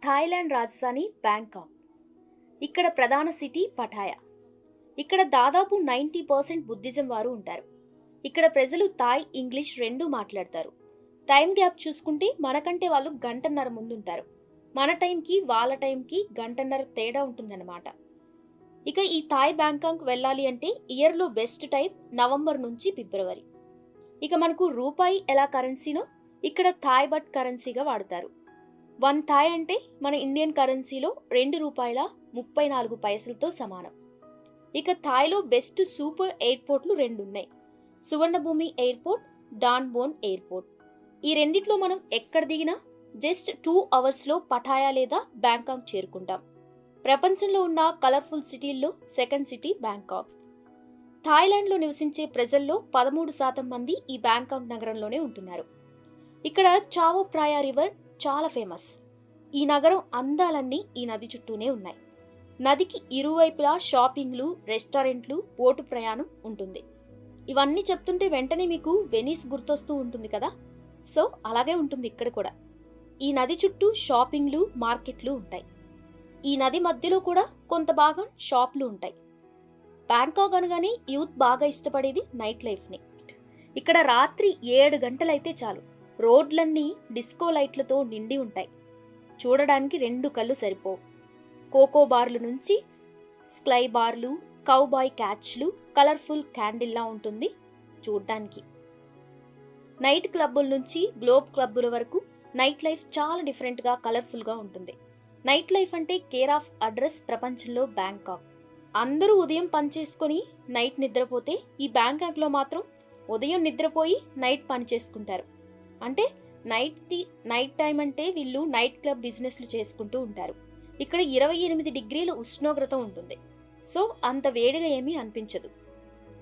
Thailand రాజధాని Bangkok. ఇక్కడ ప్రధాన సిటీ పటాయా. ఇక్కడ దాదాపు 90% బుద్ధిజం వారు ఉంటారు. ఇక్కడ ప్రజలు థాయ్, ఇంగ్లీష్ రెండూ మాట్లాడతారు. టైం గ్యాప్ చూసుకుంటే మనకంటే వాళ్ళు గంటన్నర ముందుంటారు. మన టైంకి వాళ్ళ టైంకి గంటన్నర తేడా ఉంటుందన్నమాట. ఇక ఈ థాయ్ బ్యాంకాక్ వెళ్ళాలి అంటే ఇయర్లో బెస్ట్ టైం నవంబర్ నుంచి ఫిబ్రవరి. ఇక మనకు రూపాయి ఎలా కరెన్సీనో ఇక్కడ థాయ్ బట్ కరెన్సీగా వాడతారు. 1 థాయ్ అంటే మన ఇండియన్ కరెన్సీలో ₹2.34తో సమానం. ఇక థాయ్లో బెస్ట్ సూపర్ ఎయిర్పోర్ట్లు 2 ఉన్నాయి. సువర్ణభూమి ఎయిర్పోర్ట్, డాన్ బోన్ ఎయిర్పోర్ట్. ఈ రెండిట్లో మనం ఎక్కడ దిగినా జస్ట్ 2 అవర్స్లో పటాయా లేదా బ్యాంకాక్ చేరుకుంటాం. ప్రపంచంలో ఉన్న కలర్ఫుల్ సిటీల్లో సెకండ్ సిటీ బ్యాంకాక్. థాయిలాండ్లో నివసించే ప్రజల్లో 13% మంది ఈ బ్యాంకాక్ నగరంలోనే ఉంటున్నారు. ఇక్కడ చావో ప్రాయా రివర్ చాలా ఫేమస్. ఈ నగరం అందాలన్నీ ఈ నది చుట్టూనే ఉన్నాయి. నదికి ఇరువైపులా షాపింగ్లు, రెస్టారెంట్లు, బోటు ప్రయాణం ఉంటుంది. ఇవన్నీ చెప్తుంటే వెంటనే మీకు వెనిస్ గుర్తొస్తూ ఉంటుంది కదా. సో అలాగే ఉంటుంది ఇక్కడ కూడా. ఈ నది చుట్టూ షాపింగ్లు, మార్కెట్లు ఉంటాయి. ఈ నది మధ్యలో కూడా కొంత భాగం షాపులు ఉంటాయి. బ్యాంకాక్ అనగానే యూత్ బాగా ఇష్టపడేది నైట్ లైఫ్ని. ఇక్కడ రాత్రి 7 గంటలైతే చాలు, రోడ్లన్నీ డిస్కో లైట్లతో నిండి ఉంటాయి. చూడడానికి 2 కళ్ళు సరిపోవు. కోకో బార్ల నుంచి స్కై బార్లు, కౌబాయ్ క్యాచ్లు, కలర్ఫుల్ క్యాండిల్లా ఉంటుంది చూడ్డానికి. నైట్ క్లబ్బుల నుంచి గ్లోబ్ క్లబ్బుల వరకు నైట్ లైఫ్ చాలా డిఫరెంట్గా, కలర్ఫుల్గా ఉంటుంది. నైట్ లైఫ్ అంటే కేర్ ఆఫ్ అడ్రస్ ప్రపంచంలో బ్యాంకాక్. అందరూ ఉదయం పనిచేసుకొని నైట్ నిద్రపోతే, ఈ బ్యాంకాక్లో మాత్రం ఉదయం నిద్రపోయి నైట్ పని చేసుకుంటారు. అంటే నైట్ టైం అంటే వీళ్ళు నైట్ క్లబ్ బిజినెస్లు చేసుకుంటూ ఉంటారు. ఇక్కడ 28 డిగ్రీల ఉష్ణోగ్రత ఉంటుంది. సో అంత వేడిగా ఏమీ అనిపించదు.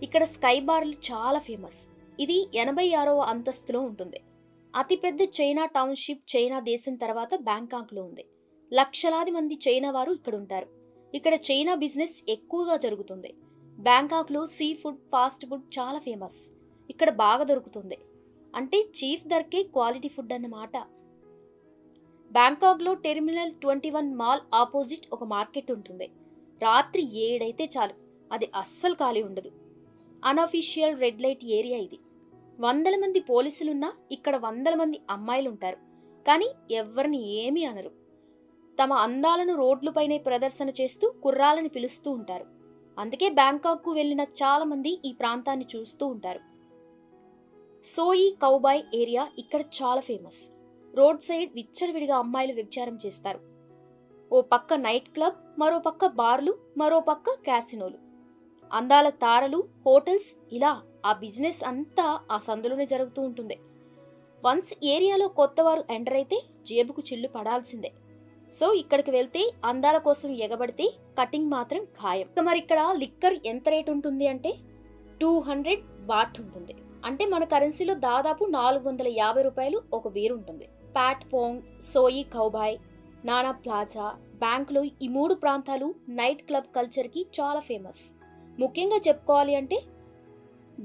ఇక్కడ స్కై బార్లు చాలా ఫేమస్. ఇది 86వ అంతస్తులో ఉంటుంది. అతిపెద్ద చైనా టౌన్షిప్ చైనా దేశం తర్వాత బ్యాంకాక్లో ఉంది. లక్షలాది మంది చైనా వారు ఇక్కడ ఉంటారు. ఇక్కడ చైనా బిజినెస్ ఎక్కువగా జరుగుతుంది. బ్యాంకాక్లో సీ ఫుడ్, ఫాస్ట్ ఫుడ్ చాలా ఫేమస్. ఇక్కడ బాగా దొరుకుతుంది. అంటే చీఫ్ ధరకే క్వాలిటీ ఫుడ్ అన్నమాట. బ్యాంకాక్లో టెర్మినల్ 21 మాల్ ఆపోజిట్ ఒక మార్కెట్ ఉంటుంది. రాత్రి 7 అయితే చాలు, అది అస్సలు ఖాళీ ఉండదు. అన్అఫీషియల్ రెడ్ లైట్ ఏరియా ఇది. 100 మంది పోలీసులున్నా ఇక్కడ 100 మంది అమ్మాయిలు ఉంటారు. కానీ ఎవరిని ఏమీ అనరు. తమ అందాలను రోడ్లపైనే ప్రదర్శన చేస్తూ కుర్రాలని పిలుస్తూ ఉంటారు. అందుకే బ్యాంకాక్కు వెళ్ళిన చాలా మంది ఈ ప్రాంతాన్ని చూస్తూ ఉంటారు. సోయి కౌబాయ్ ఏరియా ఇక్కడ చాలా ఫేమస్. రోడ్ సైడ్ విచ్చలవిడిగా అమ్మాయిలు వ్యభిచారం చేస్తారు. ఓ పక్క నైట్ క్లబ్, మరో పక్క బార్లు, మరో పక్క క్యాసినోలు. అందాల తారలు, హోటల్స్, ఇలా ఆ బిజినెస్ అంతా ఆ సందులోనే జరుగుతూ ఉంటుంది. వన్స్ ఏరియాలో కొత్తవారు ఎంటర్ అయితే జేబుకు చిల్లు పడాల్సిందే. సో ఇక్కడికి వెళ్తే అందాల కోసం ఎగబడితే కటింగ్ మాత్రం ఖాయం. మరి ఇక్కడ లిక్కర్ ఎంత రేట్ ఉంటుంది అంటే 200 బాట్ ఉంటుంది. అంటే మన కరెన్సీలో దాదాపు ₹450 ఒక బీర్ ఉంటుంది. పాట్ పోంగ్, సోయి కౌబాయ్, నానా ప్లాజా, బ్యాంక్లో ఈ 3 ప్రాంతాలు నైట్ క్లబ్ కల్చర్కి చాలా ఫేమస్. ముఖ్యంగా చెప్పుకోవాలి అంటే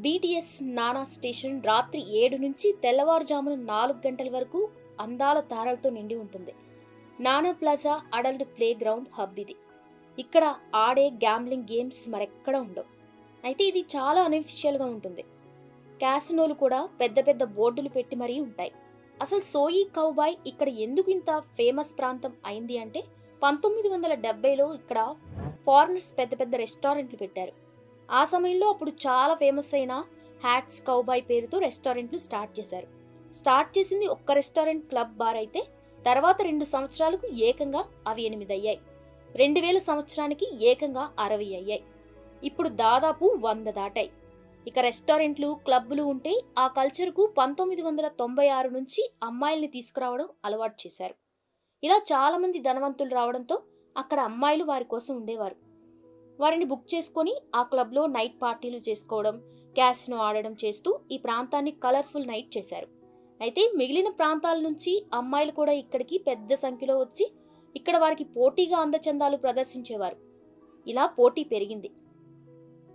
బీటీఎస్ నానా స్టేషన్ రాత్రి 7 నుంచి తెల్లవారుజామున 4 గంటల వరకు అందాల తారలతో నిండి ఉంటుంది. నానా plaza adult play ground hub ఇది. ఇక్కడ ఆడే గ్యాంబ్లింగ్ గేమ్స్ మరెక్కడ ఉండవు. అయితే ఇది చాలా అన్అఫీషియల్గా ఉంటుంది. క్యాసినోలు కూడా పెద్ద పెద్ద బోర్డులు పెట్టి మరీ ఉంటాయి. అసలు సోయి కౌబాయ్ ఇక్కడ ఎందుకు ఇంత ఫేమస్ ప్రాంతం అయింది అంటే 1970లో ఇక్కడ ఫారినర్స్ పెద్ద పెద్ద రెస్టారెంట్లు పెట్టారు. ఆ సమయంలో అప్పుడు చాలా ఫేమస్ అయిన హ్యాట్స్ కౌబాయ్ పేరుతో రెస్టారెంట్లు స్టార్ట్ చేశారు. స్టార్ట్ చేసింది ఒక్క రెస్టారెంట్, క్లబ్, బార్ అయితే తర్వాత 2 సంవత్సరాలకు ఏకంగా అవి 8 అయ్యాయి. 2000 సంవత్సరానికి ఏకంగా 60 అయ్యాయి. ఇప్పుడు దాదాపు 100 దాటాయి. ఇక రెస్టారెంట్లు, క్లబ్బులు ఉంటే ఆ కల్చర్కు 1996 నుంచి అమ్మాయిల్ని తీసుకురావడం అలవాటు చేశారు. ఇలా చాలామంది ధనవంతులు రావడంతో అక్కడ అమ్మాయిలు వారి కోసం ఉండేవారు. వారిని బుక్ చేసుకొని ఆ క్లబ్లో నైట్ పార్టీలు చేసుకోవడం, క్యాసినో ఆడడం చేస్తూ ఈ ప్రాంతాన్ని కలర్ఫుల్ నైట్ చేశారు. అయితే మిగిలిన ప్రాంతాల నుంచి అమ్మాయిలు కూడా ఇక్కడికి పెద్ద సంఖ్యలో వచ్చి ఇక్కడ వారికి పోటీగా అందచందాలు ప్రదర్శించేవారు. ఇలా పోటీ పెరిగింది.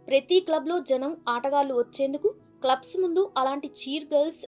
ప్రతి క్లబ్లో జనం, ఆటగాళ్లు వచ్చేందుకు క్లబ్స్ ముందు అలాంటి చీర్ గర్ల్స్